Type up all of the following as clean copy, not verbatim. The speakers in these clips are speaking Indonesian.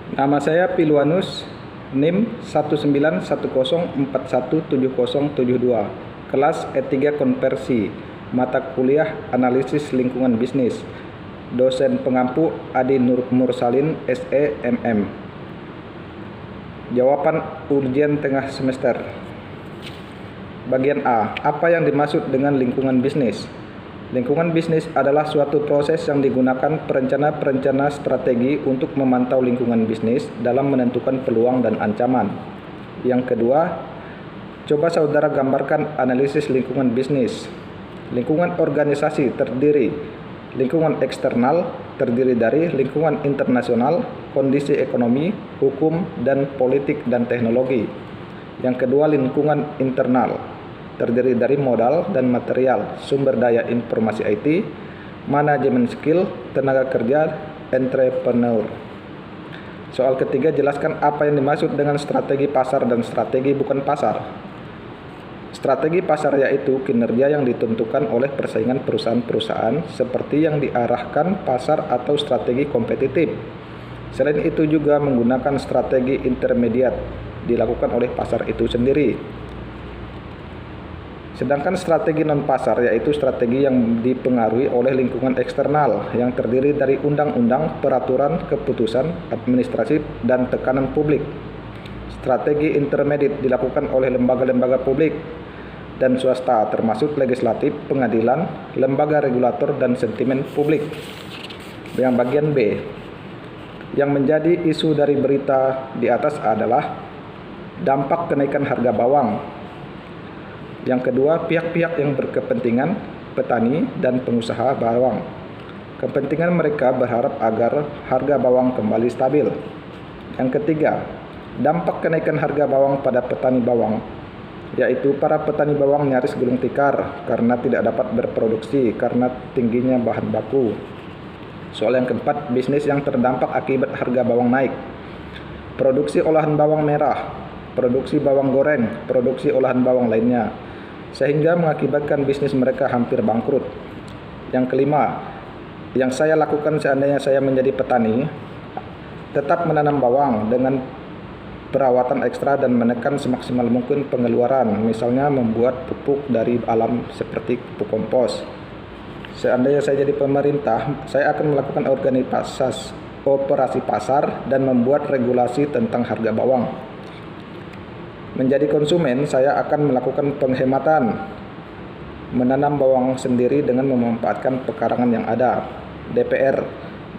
Nama saya Piluanus, NIM 19104170772, kelas E3 Konversi, mata kuliah Analisis Lingkungan Bisnis, dosen pengampu Adi Nur Mursalin, SE MM. Jawaban ujian tengah semester. Bagian A. Apa yang dimaksud dengan lingkungan bisnis? Lingkungan bisnis adalah suatu proses yang digunakan perencana-perencana strategi untuk memantau lingkungan bisnis dalam menentukan peluang dan ancaman. Yang kedua, coba saudara gambarkan analisis lingkungan bisnis. Lingkungan organisasi terdiri lingkungan eksternal, terdiri dari lingkungan internasional, kondisi ekonomi, hukum, dan politik dan teknologi. Yang kedua, lingkungan internal, terdiri dari modal dan material, sumber daya informasi IT, manajemen skill, tenaga kerja, entrepreneur. Soal ketiga, jelaskan apa yang dimaksud dengan strategi pasar dan strategi bukan pasar. Strategi pasar yaitu kinerja yang ditentukan oleh persaingan perusahaan-perusahaan seperti yang diarahkan pasar atau strategi kompetitif. Selain itu juga menggunakan strategi intermediat dilakukan oleh pasar itu sendiri. Sedangkan strategi non-pasar yaitu strategi yang dipengaruhi oleh lingkungan eksternal yang terdiri dari undang-undang, peraturan, keputusan, administrasi, dan tekanan publik. Strategi intermediate dilakukan oleh lembaga-lembaga publik dan swasta termasuk legislatif, pengadilan, lembaga regulator, dan sentimen publik. Yang bagian B, yang menjadi isu dari berita di atas adalah dampak kenaikan harga bawang. Yang kedua, pihak-pihak yang berkepentingan, petani dan pengusaha bawang. Kepentingan mereka berharap agar harga bawang kembali stabil. Yang ketiga, dampak kenaikan harga bawang pada petani bawang, yaitu para petani bawang nyaris gulung tikar karena tidak dapat berproduksi karena tingginya bahan baku. Soal yang keempat, bisnis yang terdampak akibat harga bawang naik. Produksi olahan bawang merah, produksi bawang goreng, produksi olahan bawang lainnya, sehingga mengakibatkan bisnis mereka hampir bangkrut. Yang kelima, yang saya lakukan seandainya saya menjadi petani, tetap menanam bawang dengan perawatan ekstra dan menekan semaksimal mungkin pengeluaran, misalnya membuat pupuk dari alam seperti pupuk kompos. Seandainya saya jadi pemerintah, saya akan melakukan operasi pasar dan membuat regulasi tentang harga bawang. Menjadi konsumen, saya akan melakukan penghematan, menanam bawang sendiri dengan memanfaatkan pekarangan yang ada. DPR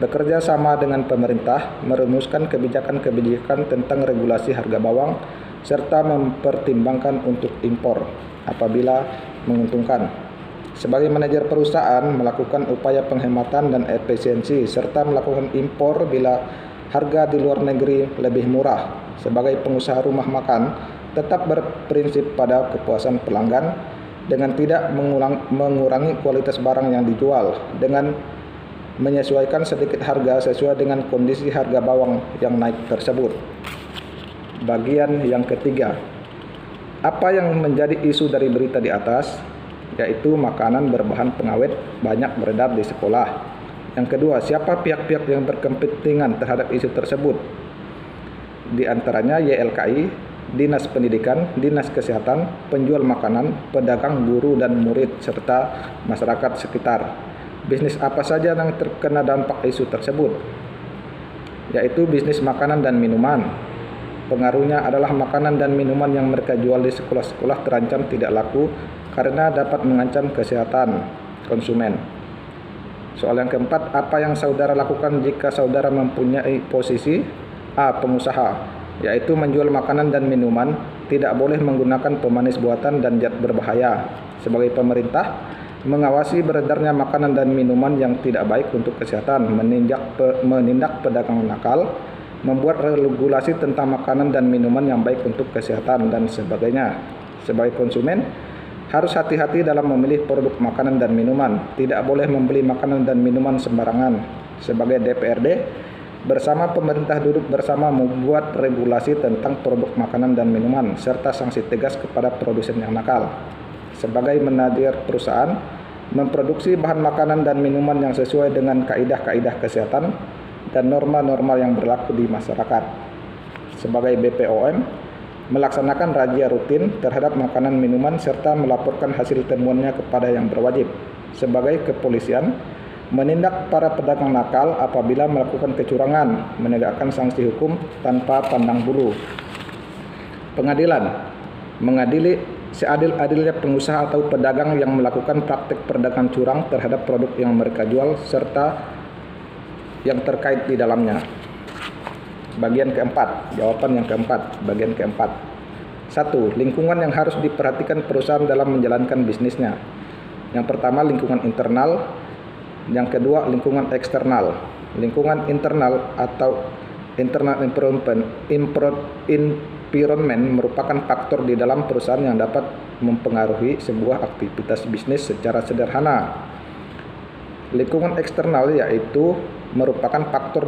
bekerja sama dengan pemerintah, merumuskan kebijakan-kebijakan tentang regulasi harga bawang, serta mempertimbangkan untuk impor apabila menguntungkan. Sebagai manajer perusahaan, melakukan upaya penghematan dan efisiensi, serta melakukan impor bila harga di luar negeri lebih murah. Sebagai pengusaha rumah makan, tetap berprinsip pada kepuasan pelanggan dengan tidak mengurangi kualitas barang yang dijual, dengan menyesuaikan sedikit harga sesuai dengan kondisi harga bawang yang naik tersebut. Bagian yang ketiga, apa yang menjadi isu dari berita di atas, yaitu makanan berbahan pengawet banyak beredar di sekolah. Yang kedua, siapa pihak-pihak yang berkepentingan terhadap isu tersebut? Di antaranya YLKI, Dinas Pendidikan, Dinas Kesehatan, penjual makanan, pedagang, guru dan murid, serta masyarakat sekitar. Bisnis apa saja yang terkena dampak isu tersebut? Yaitu bisnis makanan dan minuman. Pengaruhnya adalah makanan dan minuman yang mereka jual di sekolah-sekolah terancam tidak laku karena dapat mengancam kesehatan konsumen. Soal yang keempat, apa yang saudara lakukan jika saudara mempunyai posisi A. Pengusaha, yaitu menjual makanan dan minuman, tidak boleh menggunakan pemanis buatan dan zat berbahaya. Sebagai pemerintah, mengawasi beredarnya makanan dan minuman yang tidak baik untuk kesehatan, menindak pedagang nakal, membuat regulasi tentang makanan dan minuman yang baik untuk kesehatan, dan sebagainya. Sebagai konsumen, harus hati-hati dalam memilih produk makanan dan minuman, tidak boleh membeli makanan dan minuman sembarangan. Sebagai DPRD, bersama pemerintah duduk bersama membuat regulasi tentang produk makanan dan minuman, serta sanksi tegas kepada produsen yang nakal. Sebagai manajer perusahaan, memproduksi bahan makanan dan minuman yang sesuai dengan kaidah-kaidah kesehatan, dan norma-norma yang berlaku di masyarakat. Sebagai BPOM, melaksanakan razia rutin terhadap makanan minuman serta melaporkan hasil temuannya kepada yang berwajib. Sebagai kepolisian, menindak para pedagang nakal apabila melakukan kecurangan, menegakkan sanksi hukum tanpa pandang bulu. Pengadilan, mengadili seadil-adilnya pengusaha atau pedagang yang melakukan praktik perdagangan curang terhadap produk yang mereka jual serta yang terkait di dalamnya. Bagian keempat, jawaban yang keempat, bagian keempat. 1. Lingkungan yang harus diperhatikan perusahaan dalam menjalankan bisnisnya. Yang pertama, lingkungan internal. Yang kedua, lingkungan eksternal. Lingkungan internal atau internal environment merupakan faktor di dalam perusahaan yang dapat mempengaruhi sebuah aktivitas bisnis secara sederhana. Lingkungan eksternal yaitu merupakan faktor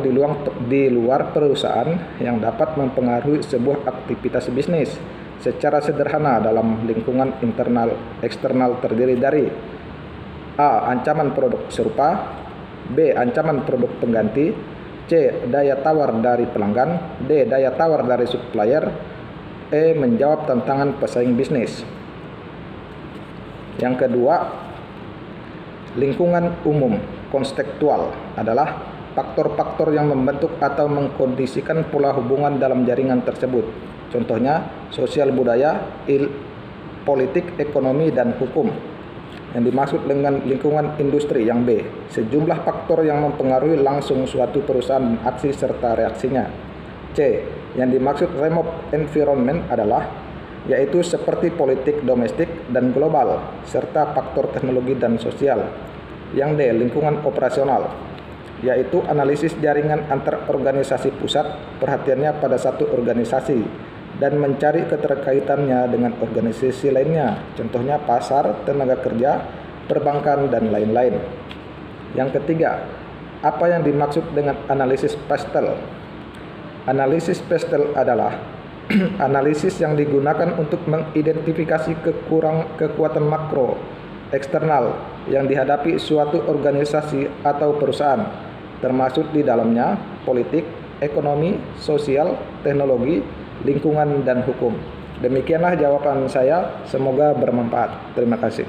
di luar perusahaan yang dapat mempengaruhi sebuah aktivitas bisnis secara sederhana. Dalam lingkungan internal eksternal terdiri dari A. Ancaman produk serupa, B. Ancaman produk pengganti, C. Daya tawar dari pelanggan, D. Daya tawar dari supplier, E. Menjawab tantangan pesaing bisnis. Yang kedua, lingkungan umum kontekstual adalah faktor-faktor yang membentuk atau mengkondisikan pola hubungan dalam jaringan tersebut. Contohnya, sosial budaya, politik, ekonomi, dan hukum. Yang dimaksud dengan lingkungan industri yang B, sejumlah faktor yang mempengaruhi langsung suatu perusahaan, aksi serta reaksinya. C, yang dimaksud remote environment adalah yaitu seperti politik domestik dan global serta faktor teknologi dan sosial. Yang D, lingkungan operasional, yaitu analisis jaringan antar organisasi pusat, perhatiannya pada satu organisasi dan mencari keterkaitannya dengan organisasi lainnya, contohnya pasar, tenaga kerja, perbankan, dan lain-lain. Yang ketiga, apa yang dimaksud dengan analisis PESTEL? Analisis PESTEL adalah analisis yang digunakan untuk mengidentifikasi kekuatan makro eksternal yang dihadapi suatu organisasi atau perusahaan, termasuk di dalamnya politik, ekonomi, sosial, teknologi, lingkungan, dan hukum. Demikianlah jawaban saya, semoga bermanfaat. Terima kasih.